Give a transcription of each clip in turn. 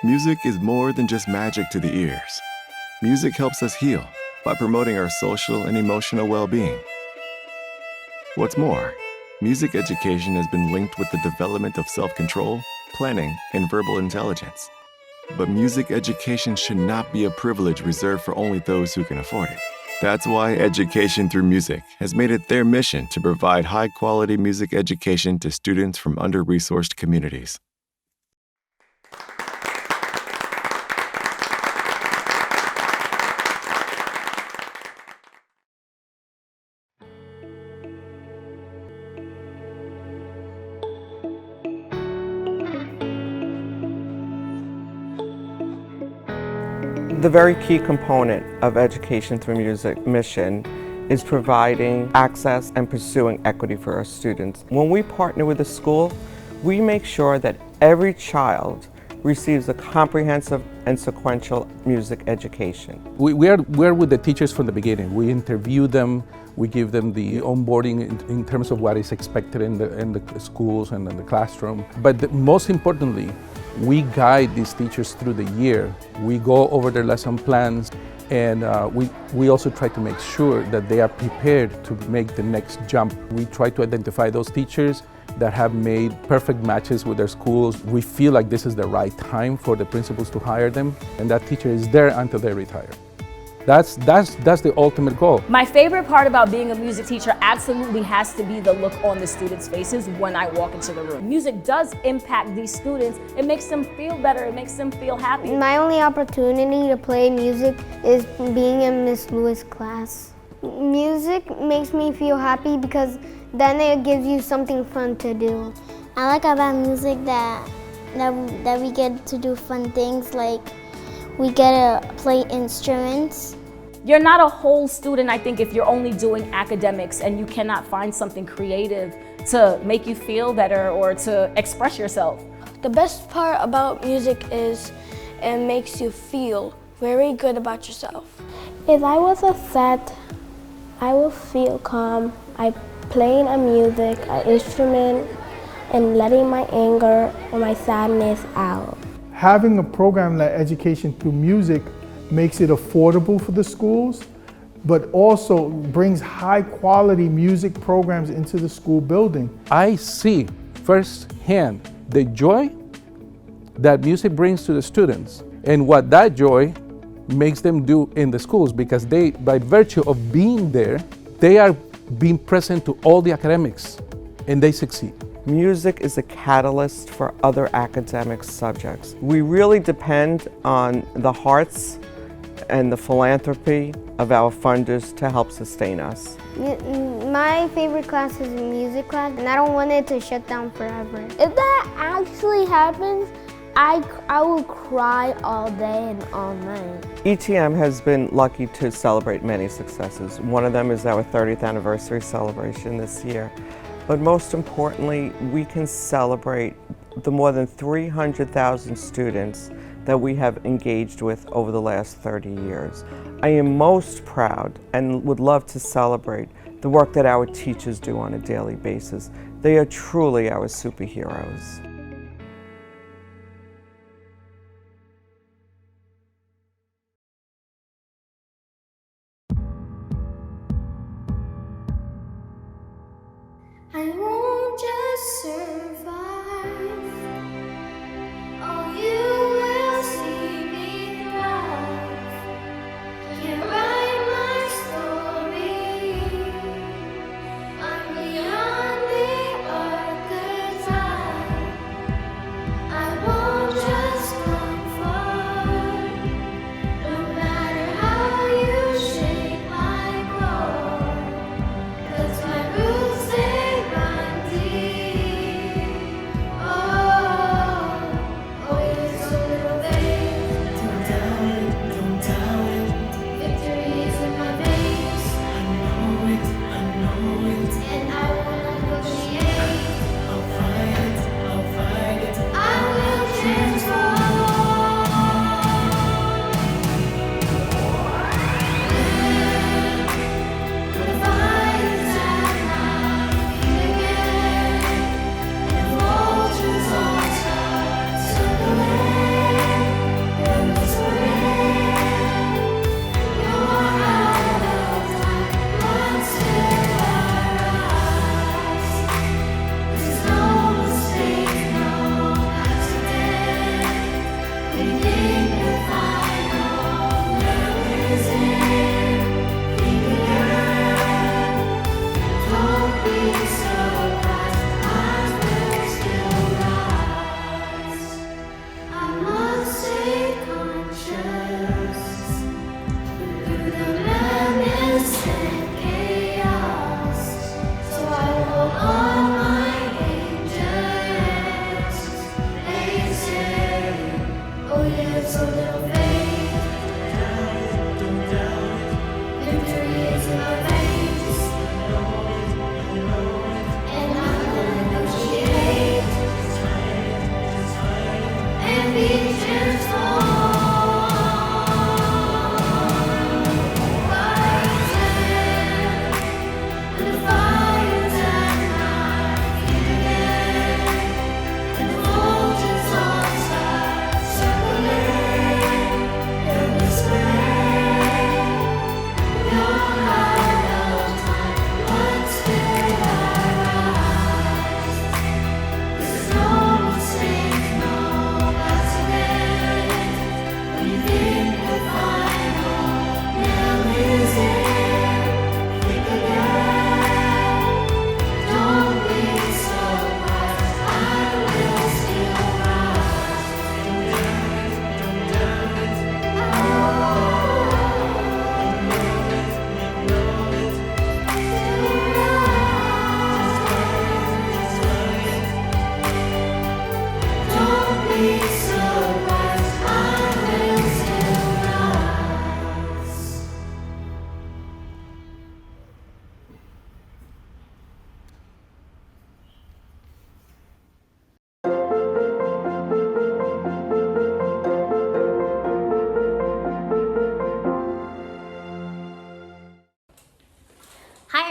Music is more than just magic to the ears. Music helps us heal by promoting our social and emotional well-being. What's more, music education has been linked with the development of self-control, planning, and verbal intelligence. But music education should not be a privilege reserved for only those who can afford it. That's why Education Through Music has made it their mission to provide high-quality music education to students from under-resourced communities. The very key component of Education Through Music mission is providing access and pursuing equity for our students. When we partner with a school, we make sure that every child receives a comprehensive and sequential music education. We're with the teachers from the beginning. We interview them, we give them the onboarding in terms of what is expected in the schools and in the classroom. But most importantly, we guide these teachers through the year. We go over their lesson plans, and we also try to make sure that they are prepared to make the next jump. We try to identify those teachers that have made perfect matches with their schools. We feel like this is the right time for the principals to hire them, and that teacher is there until they retire. That's the ultimate goal. My favorite part about being a music teacher absolutely has to be the look on the students' faces when I walk into the room. Music does impact these students. It makes them feel better. It makes them feel happy. My only opportunity to play music is being in Miss Lewis' class. Music makes me feel happy because then it gives you something fun to do. I like about music that we get to do fun things, like we get to play instruments. You're not a whole student, I think, if you're only doing academics and you cannot find something creative to make you feel better or to express yourself. The best part about music is it makes you feel very good about yourself. If I was upset, I would feel calm. I playing a music, an instrument, and letting my anger or my sadness out. Having a program like Education Through Music makes it affordable for the schools, but also brings high quality music programs into the school building. I see firsthand the joy that music brings to the students and what that joy makes them do in the schools, because they, by virtue of being there, they are being present to all the academics and they succeed. Music is a catalyst for other academic subjects. We really depend on the hearts and the philanthropy of our funders to help sustain us. My favorite class is music class, and I don't want it to shut down forever. If that actually happens, I will cry all day and all night. ETM has been lucky to celebrate many successes. One of them is our 30th anniversary celebration this year. But most importantly, we can celebrate the more than 300,000 students that we have engaged with over the last 30 years. I am most proud and would love to celebrate the work that our teachers do on a daily basis. They are truly our superheroes. I won't just survive. Oh, you will see me thrive. Can't write my story. I'm beyond the archetype. I won't just comfort. No matter how you shake my core. 'Cause my roots, they run deep.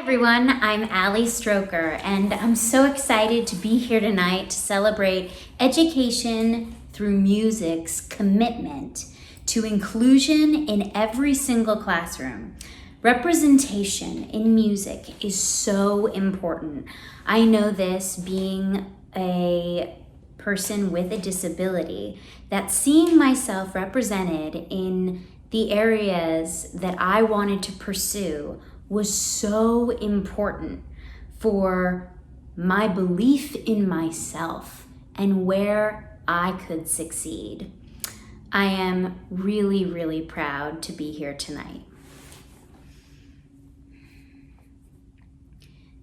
everyone, I'm Allie Stroker, and I'm so excited to be here tonight to celebrate education through music's commitment to inclusion in every single classroom. Representation in music is so important. I know this being a person with a disability, that seeing myself represented in the areas that I wanted to pursue was so important for my belief in myself and where I could succeed. I am really, really proud to be here tonight.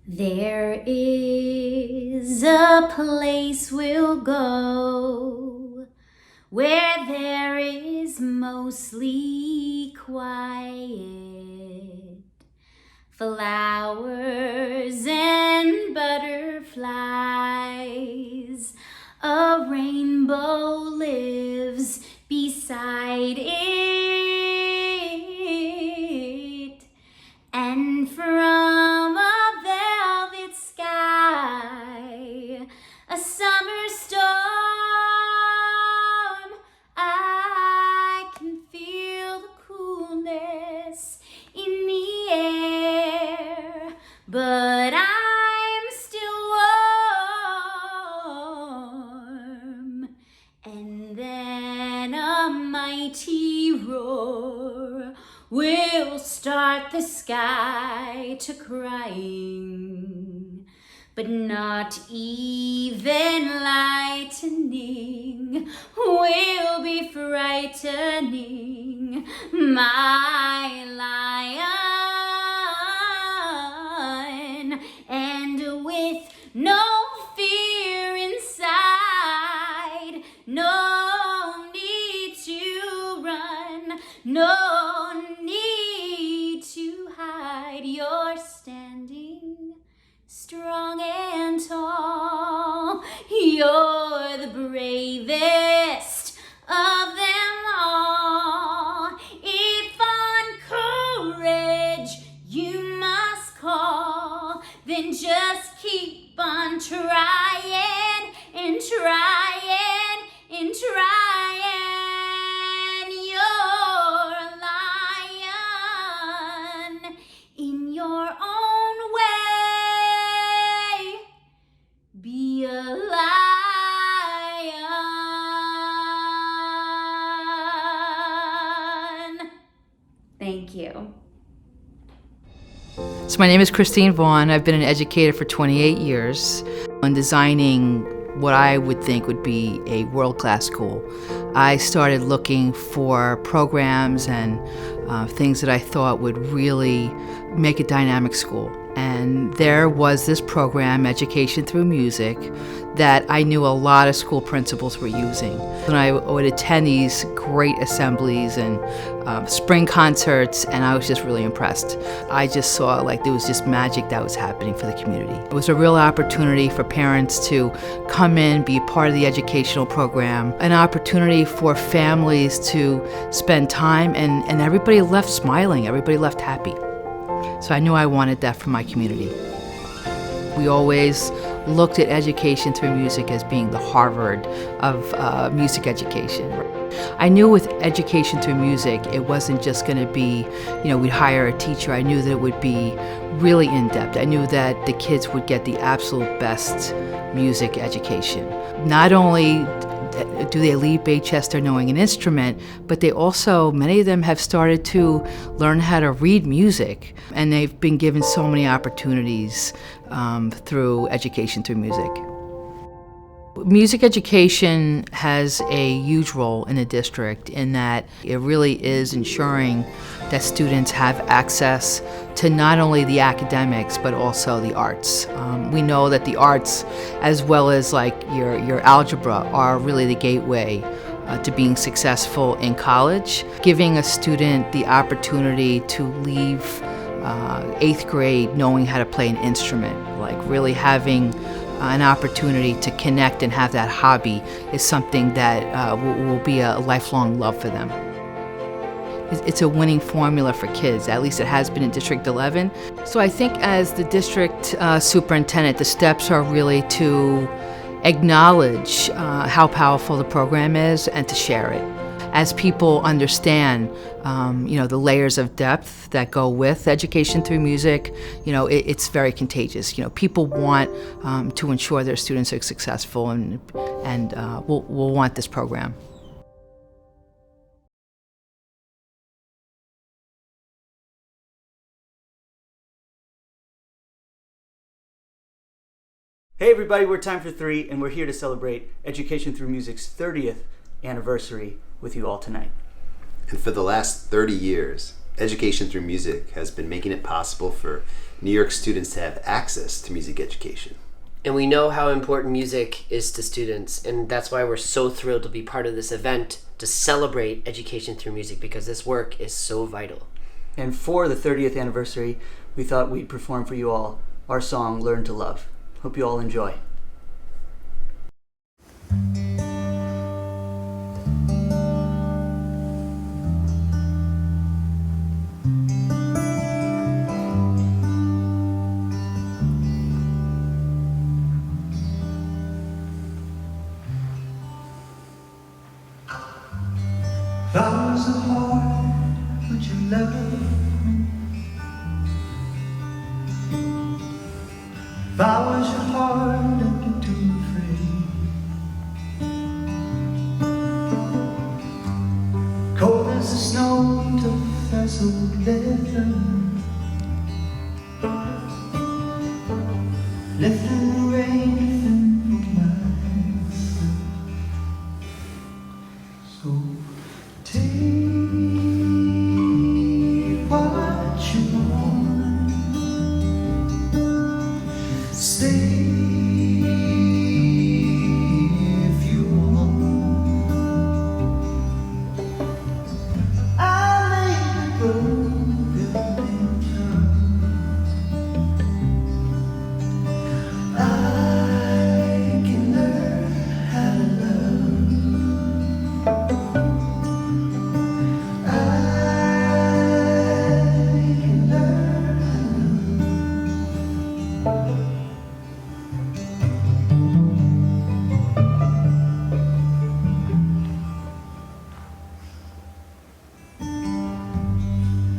There is a place we'll go where there is mostly quiet, flowers and butterflies. A rainbow lives beside it, and from a velvet sky, a summer storm, I can feel the coolness in the air, but I'm still warm. And then a mighty roar will start the sky to crying, but not even lightning will be frightening my lion. And with no fear inside, no need to run, no need to hide, you're standing strong and tall. You're the bravest of them all. If on courage you must call, then just keep on trying and trying and trying. You're a lion in your own way. Be a lion. Thank you. So my name is Christine Vaughn. I've been an educator for 28 years. In designing what I would think would be a world-class school, I started looking for programs and things that I thought would really make a dynamic school. And there was this program, Education Through Music, that I knew a lot of school principals were using. And I would attend these great assemblies and spring concerts, and I was just really impressed. I just saw like there was just magic that was happening for the community. It was a real opportunity for parents to come in, be part of the educational program, an opportunity for families to spend time, and everybody left smiling, everybody left happy. So I knew I wanted that for my community. We always looked at education through music as being the Harvard of music education. I knew with education through music, it wasn't just going to be, we'd hire a teacher. I knew that it would be really in-depth. I knew that the kids would get the absolute best music education. Not only do they leave Baychester knowing an instrument, but they also, many of them have started to learn how to read music, and they've been given so many opportunities through education through music. Music education has a huge role in the district in that it really is ensuring that students have access to not only the academics but also the arts. We know that the arts, as well as like your algebra, are really the gateway to being successful in college. Giving a student the opportunity to leave 8th grade knowing how to play an instrument, like really having an opportunity to connect and have that hobby, is something that will be a lifelong love for them. it's a winning formula for kids. At least it has been in District 11. So I think as the district superintendent, the steps are really to acknowledge how powerful the program is and to share it. As people understand, the layers of depth that go with education through music, it's very contagious. People want to ensure their students are successful and will want this program. Hey everybody, we're Time for Three, and we're here to celebrate Education Through Music's 30th anniversary with you all tonight. And for the last 30 years, Education Through Music has been making it possible for New York students to have access to music education. And we know how important music is to students, and that's why we're so thrilled to be part of this event to celebrate Education Through Music, because this work is so vital. And for the 30th anniversary, we thought we'd perform for you all our song, Learn to Love. Hope you all enjoy. Flowers of heart, would you love me? If I was your heart, I'd be too afraid. Cold as the snow, tough as old leather. Lifting the rain, lifting from myself. So take what you want. Stay if you want. I'll make you go in I can learn how to love. I can learn how to love.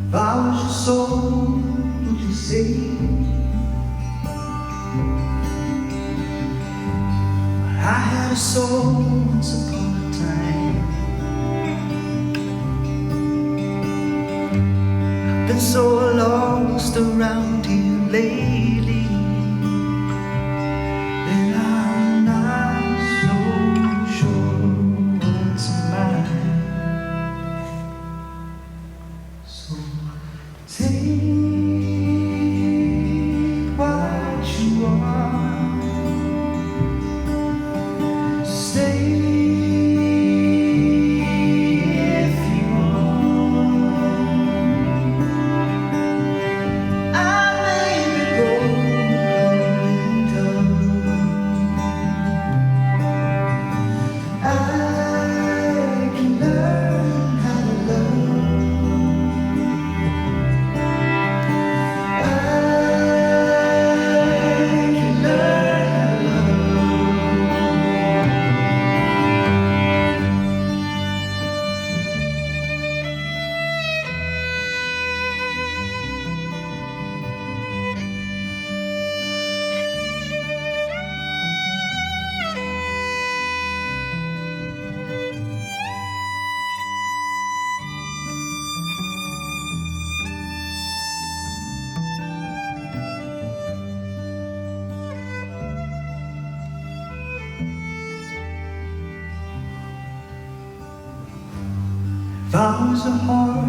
If I was your soul, would you say I had a soul once upon a time? I've been so lost around here lately, and I'm not so sure what's mine. So take what you want. Stay if you want. I may be growing dumb. I can learn how to love. I can learn how If I was a heart,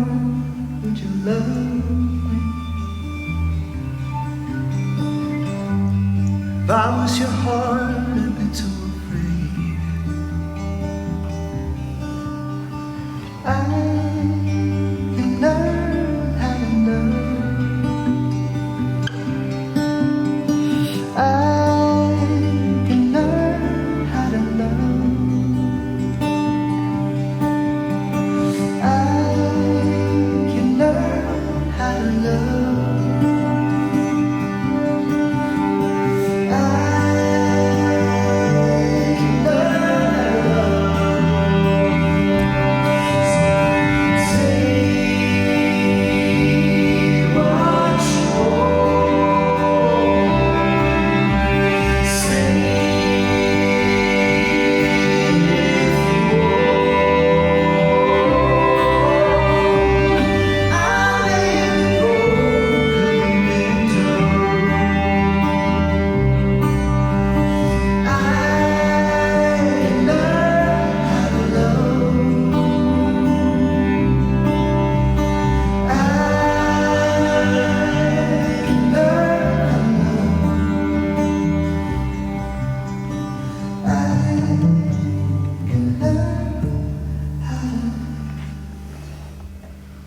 would you love me? If I was your heart, I'd be too afraid. I can learn how to love. I can learn how to love. I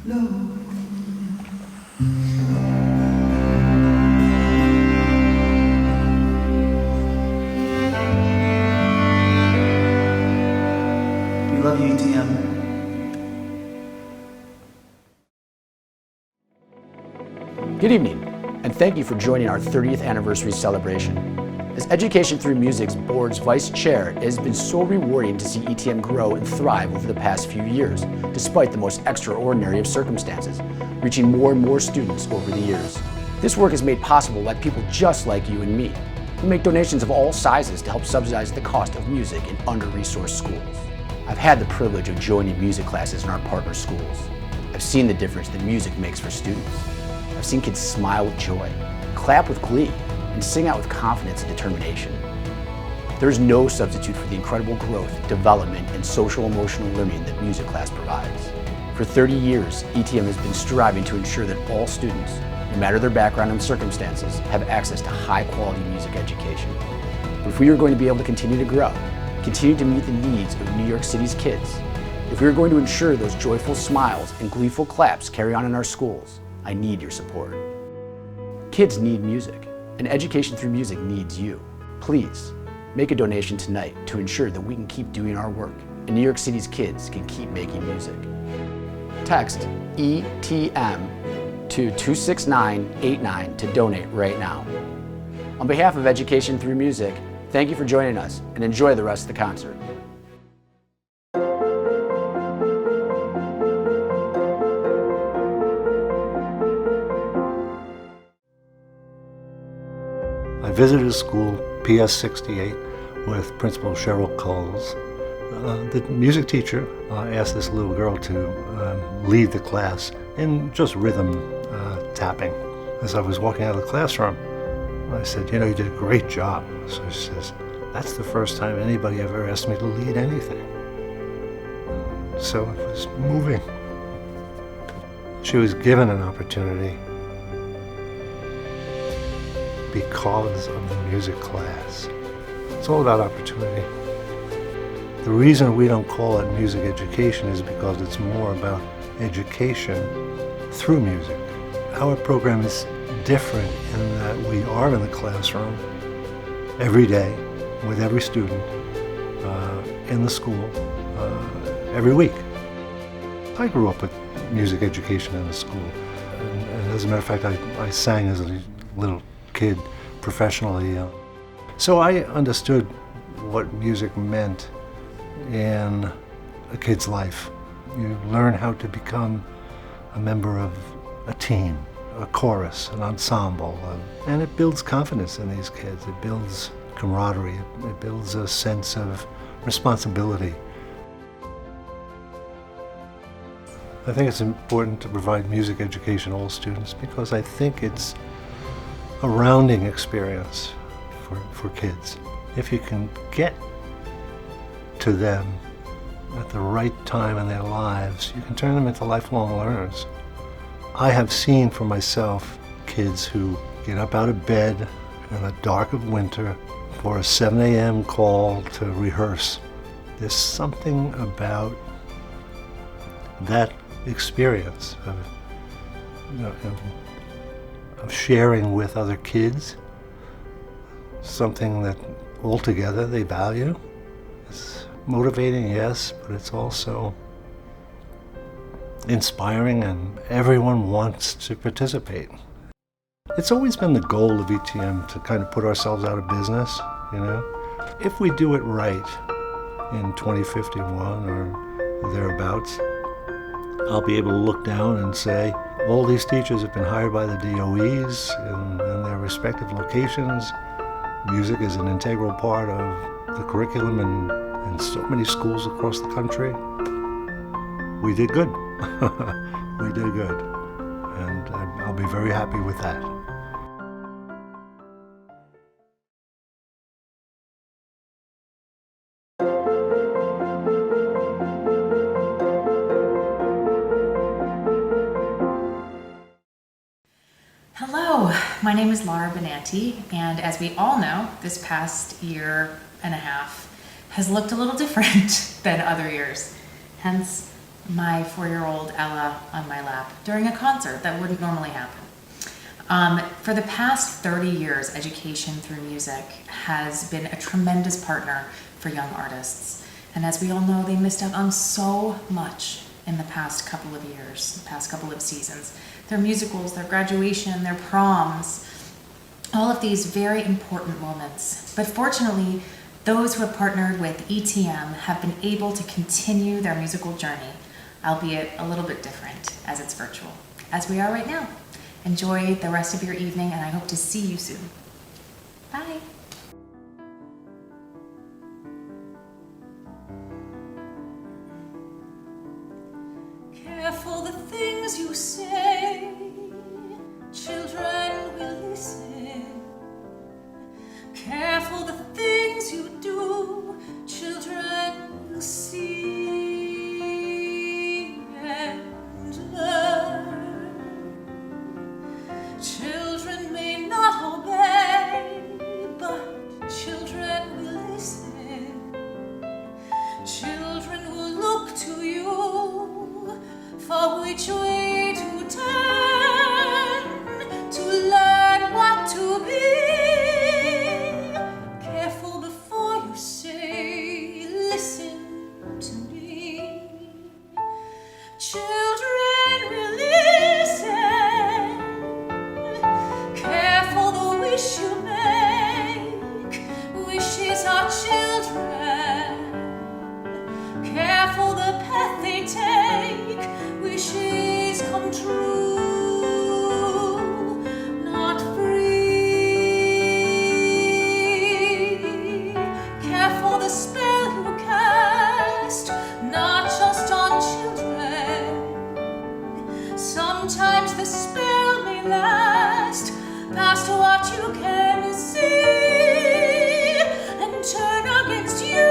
low. We love you, ETM. Good evening, and thank you for joining our 30th anniversary celebration. As Education Through Music's board's vice chair, it has been so rewarding to see ETM grow and thrive over the past few years, despite the most extraordinary of circumstances, reaching more and more students over the years. This work is made possible by people just like you and me, who make donations of all sizes to help subsidize the cost of music in under-resourced schools. I've had the privilege of joining music classes in our partner schools. I've seen the difference that music makes for students. I've seen kids smile with joy, clap with glee, and sing out with confidence and determination. There is no substitute for the incredible growth, development, and social-emotional learning that music class provides. For 30 years, ETM has been striving to ensure that all students, no matter their background and circumstances, have access to high-quality music education. But if we are going to be able to continue to grow, continue to meet the needs of New York City's kids, if we are going to ensure those joyful smiles and gleeful claps carry on in our schools, I need your support. Kids need music, and Education Through Music needs you. Please, make a donation tonight to ensure that we can keep doing our work and New York City's kids can keep making music. Text ETM to 26989 to donate right now. On behalf of Education Through Music, thank you for joining us and enjoy the rest of the concert. I visited a school, PS 68, with Principal Cheryl Coles. The music teacher asked this little girl to lead the class in just rhythm tapping. As I was walking out of the classroom, I said, "You know, you did a great job." So she says, "That's the first time anybody ever asked me to lead anything." So it was moving. She was given an opportunity because of the music class. It's all about opportunity. The reason we don't call it music education is because it's more about education through music. Our program is different in that we are in the classroom every day with every student in the school every week. I grew up with music education in the school, and as a matter of fact, I sang as a little kid professionally. So I understood what music meant in a kid's life. You learn how to become a member of a team, a chorus, an ensemble, and it builds confidence in these kids. It builds camaraderie. It builds a sense of responsibility. I think it's important to provide music education to all students because I think it's a rounding experience for kids. If you can get to them at the right time in their lives, you can turn them into lifelong learners. I have seen for myself kids who get up out of bed in the dark of winter for a 7 a.m. call to rehearse. There's something about that experience of sharing with other kids, something that altogether they value. It's motivating, yes, but it's also inspiring, and everyone wants to participate. It's always been the goal of ETM to kind of put ourselves out of business, you know. If we do it right in 2051 or thereabouts, I'll be able to look down and say, all these teachers have been hired by the DOEs in their respective locations. Music is an integral part of the curriculum in so many schools across the country. We did good. We did good. And I'll be very happy with that. Hello, my name is Laura Benanti, and as we all know, this past year and a half has looked a little different than other years. Hence, my 4-year-old Ella on my lap during a concert that wouldn't normally happen. For the past 30 years, Education Through Music has been a tremendous partner for young artists. And as we all know, they missed out on so much in the past couple of years, the past couple of seasons. Their musicals, their graduation, their proms, all of these very important moments. But fortunately, those who have partnered with ETM have been able to continue their musical journey, albeit a little bit different as it's virtual, as we are right now. Enjoy the rest of your evening, and I hope to see you soon. Bye. Careful the things you say, children will listen. Careful the things you do, children will see and learn. Children may not obey, but children will listen. Children will look to you for which way to turn, to learn what to be. Careful before you say, listen to me. Children will listen. Careful the wish you make, wishes are children. Careful the path they take, wishes come true, not free. Careful the spell you cast, not just on children. Sometimes the spell may last past what you can see and turn against you.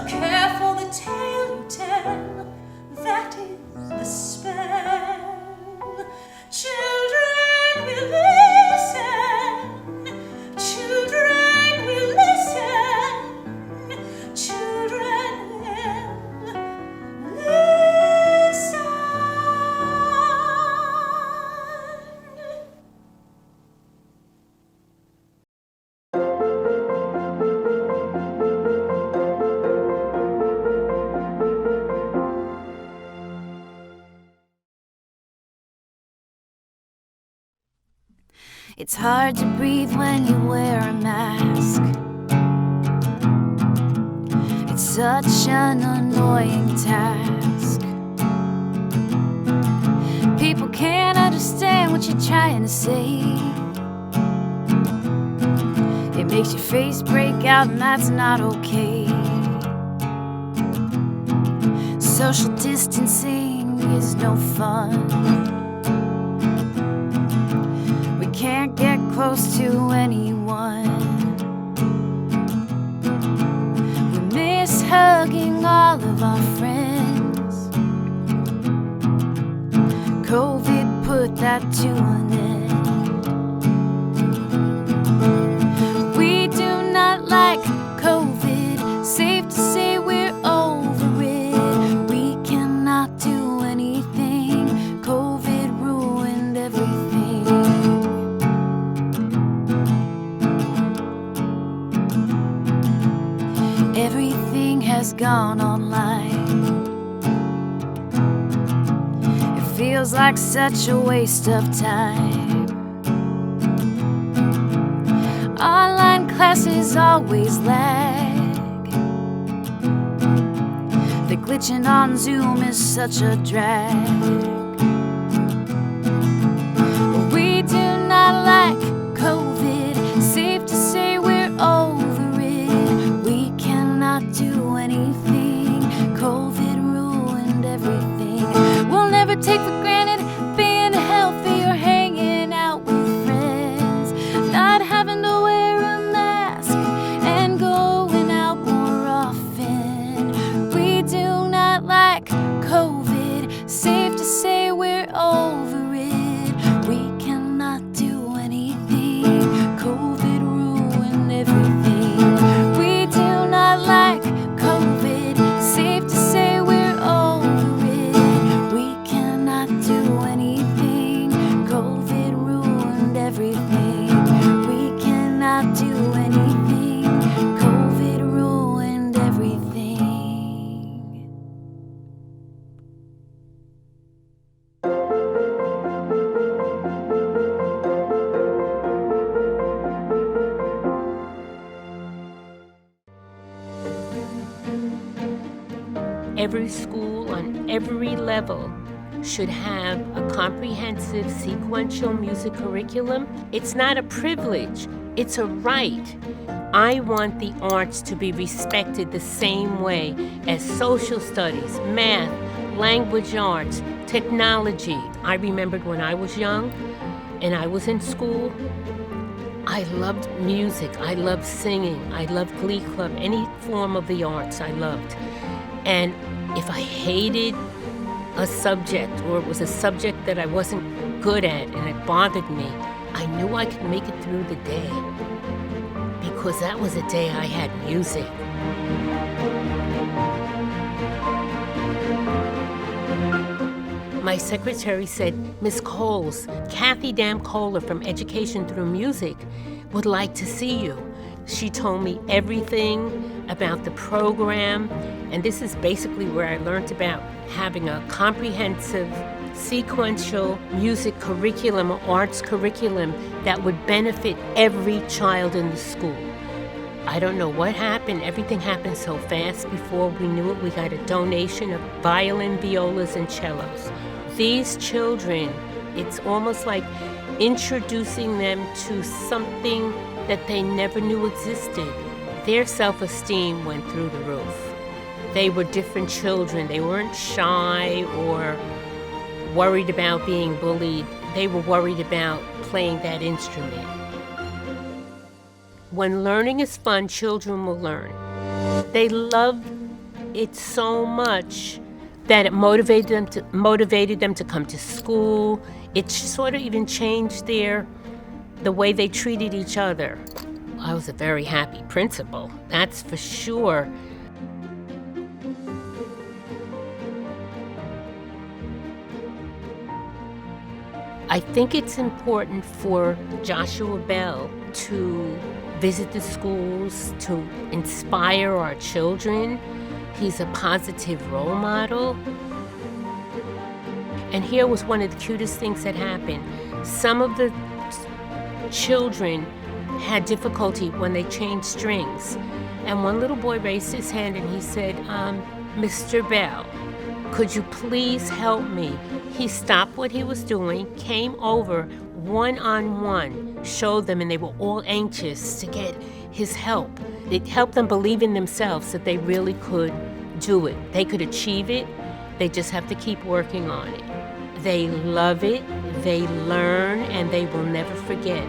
Careful the tale you tell, that is the spell. Children will listen. Children will listen. Children will listen. It's hard to breathe when you wear a mask. It's such an annoying task. People can't understand what you're trying to say. It makes your face break out, and that's not okay. Social distancing is no fun. Can't get close to anyone. We miss hugging all of our friends. COVID put that to an end. We do not like COVID. Safe to say we're over it. We cannot do anything. COVID ruined everything. Everything has gone online. It feels like such a waste of time. Online classes always lag. The glitching on Zoom is such a drag. We do not like COVID. Safe to say we're over it. We cannot do anything. COVID ruined everything. We'll never take for granted being healthy or hanging out with friends. Not having to wear a mask and going out more often. We do not like COVID. Safe to say every school on every level should have a comprehensive sequential music curriculum. It's not a privilege, it's a right. I want the arts to be respected the same way as social studies, math, language arts, technology. I remembered when I was young and I was in school, I loved music, I loved singing, I loved Glee Club, any form of the arts I loved. And if I hated a subject or it was a subject that I wasn't good at and it bothered me, I knew I could make it through the day because that was a day I had music. My secretary said, Miss Coles, Kathy Dam Kohler from Education Through Music would like to see you. She told me everything about the program, and this is basically where I learned about having a comprehensive, sequential music curriculum or arts curriculum that would benefit every child in the school. I don't know what happened. Everything happened so fast. Before we knew it, we got a donation of violin, violas, and cellos. These children, it's almost like introducing them to something that they never knew existed. Their self-esteem went through the roof. They were different children. They weren't shy or worried about being bullied. They were worried about playing that instrument. When learning is fun, children will learn. They loved it so much that it motivated them to come to school. It sort of even changed the way they treated each other. I was a very happy principal, that's for sure. I think it's important for Joshua Bell to visit the schools, to inspire our children. He's a positive role model. And here was one of the cutest things that happened. Some of the children had difficulty when they changed strings. And one little boy raised his hand and he said, Mr. Bell, could you please help me? He stopped what he was doing, came over one-on-one, showed them, and they were all anxious to get his help. It helped them believe in themselves that they really could do it. They could achieve it. They just have to keep working on it. They love it, they learn, and they will never forget.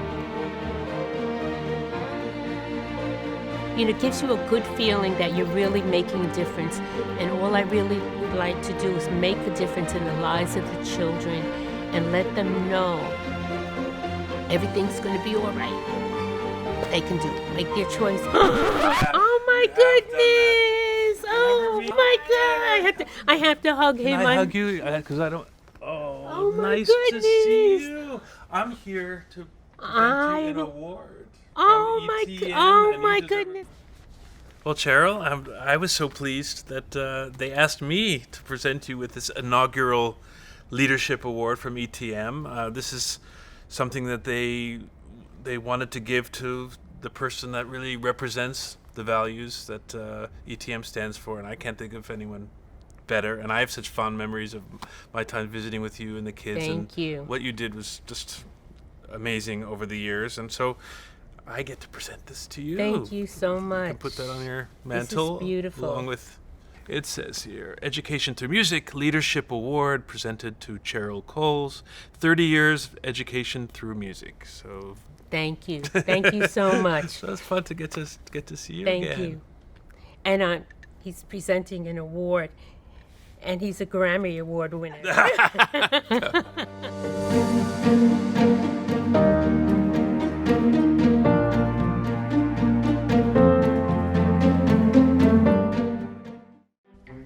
You know, it gives you a good feeling that you're really making a difference. And all I really would like to do is make a difference in the lives of the children and let them know everything's going to be all right. They can do it. Make their choice. Oh my goodness! Oh my God! I have to hug him. Can I hug you? Because I don't. Oh, my nice goodness. to see you. I'm here to present you an award. Oh my goodness! Well, Cheryl, I was so pleased that they asked me to present you with this inaugural leadership award from ETM. This is something that they wanted to give to the person that really represents the values that ETM stands for, and I can't think of anyone better. And I have such fond memories of my time visiting with you and the kids. Thank you. What you did was just amazing over the years, and so I get to present this to you. Thank you so much. You can put that on your mantle. This is beautiful. Along with, it says here, Education Through Music Leadership Award presented to Cheryl Coles, 30 years of education through music. So thank you. Thank you so much. So it's fun to get to see you Thank again. you. And he's presenting an award, and he's a Grammy Award winner.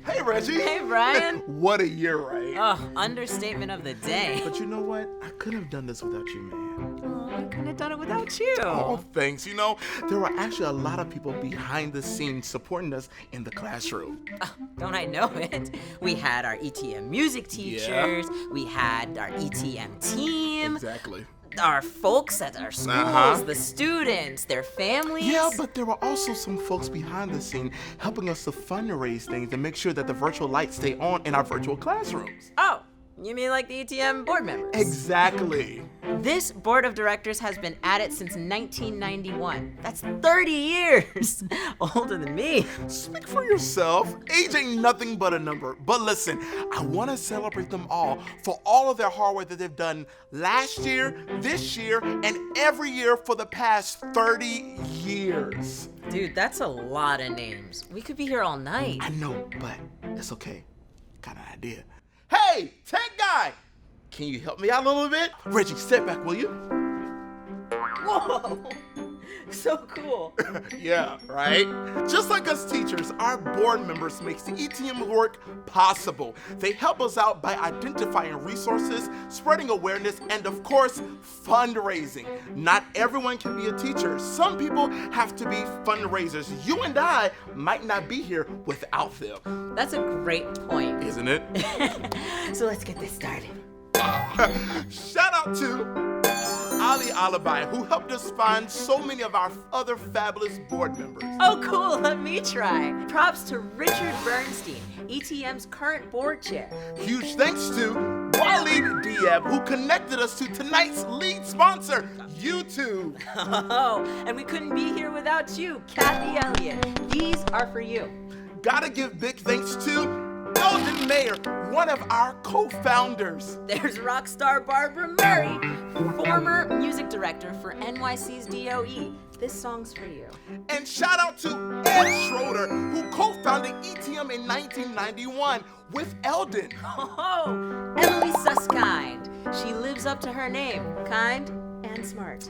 Hey, Reggie. Hey, Brian. What a year, right? Oh, understatement of the day. But you know what? I couldn't have done this without you, man. Oh, I couldn't have done it without you. Oh, thanks. You know, there were actually a lot of people behind the scenes supporting us in the classroom. Oh, don't I know it? We had our ETM music teachers. We had our ETM team. Exactly. our folks at our schools, the students, their families. Yeah, but there were also some folks behind the scene helping us to fundraise things and make sure that the virtual lights stay on in our virtual classrooms. Oh, you mean like the ETM board members? Exactly. This board of directors has been at it since 1991. That's 30 years. Older than me. Speak for yourself. Age ain't nothing but a number. But listen, I want to celebrate them all for all of their hard work that they've done last year, this year, and every year for the past 30 years. Dude, that's a lot of names. We could be here all night. I know, but it's okay. Got an idea. Hey, tech guy! Can you help me out a little bit? Reggie, step back, will you? Whoa! So cool. Yeah, right? Just like us teachers, our board members makes the ETM work possible. They help us out by identifying resources, spreading awareness, and of course, fundraising. Not everyone can be a teacher. Some people have to be fundraisers. You and I might not be here without them. That's a great point. Isn't it? So let's get this started. Shout out to Ali Alibi, who helped us find so many of our other fabulous board members. Oh, cool. Let me try. Props to Richard Bernstein, ETM's current board chair. Huge thanks to Waleed Diab, who connected us to tonight's lead sponsor, YouTube. Oh, and we couldn't be here without you, Kathy Elliott. These are for you. Gotta give big thanks to Eldon Mayer, one of our co-founders. There's rock star Barbara Murray, former music director for NYC's DOE. This song's for you. And shout out to Ed Schroeder, who co-founded ETM in 1991 with Eldon. Oh, Emily Suskind. She lives up to her name, kind and smart.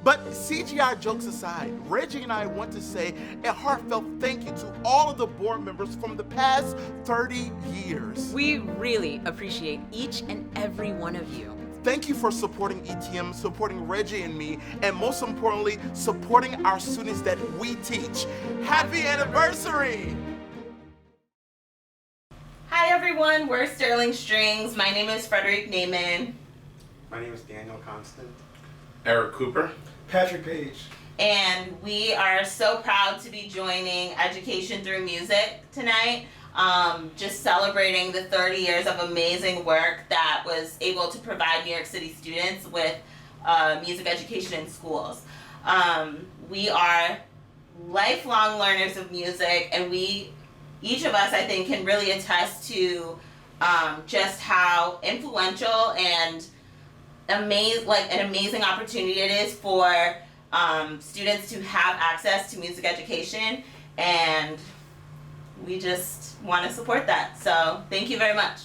But CGI jokes aside, Reggie and I want to say a heartfelt thank you to all of the board members from the past 30 years. We really appreciate each and every one of you. Thank you for supporting ETM, supporting Reggie and me, and most importantly, supporting our students that we teach. Happy anniversary! Hi everyone, we're Sterling Strings. My name is Frederick Naiman. My name is Daniel Constant. Eric Cooper. Patrick Page. And we are so proud to be joining Education Through Music tonight. Just celebrating the 30 years of amazing work that was able to provide New York City students with music education in schools. We are lifelong learners of music, and each of us, I think, can really attest to just how influential and an amazing opportunity it is for students to have access to music education, and we just want to support that. So thank you very much.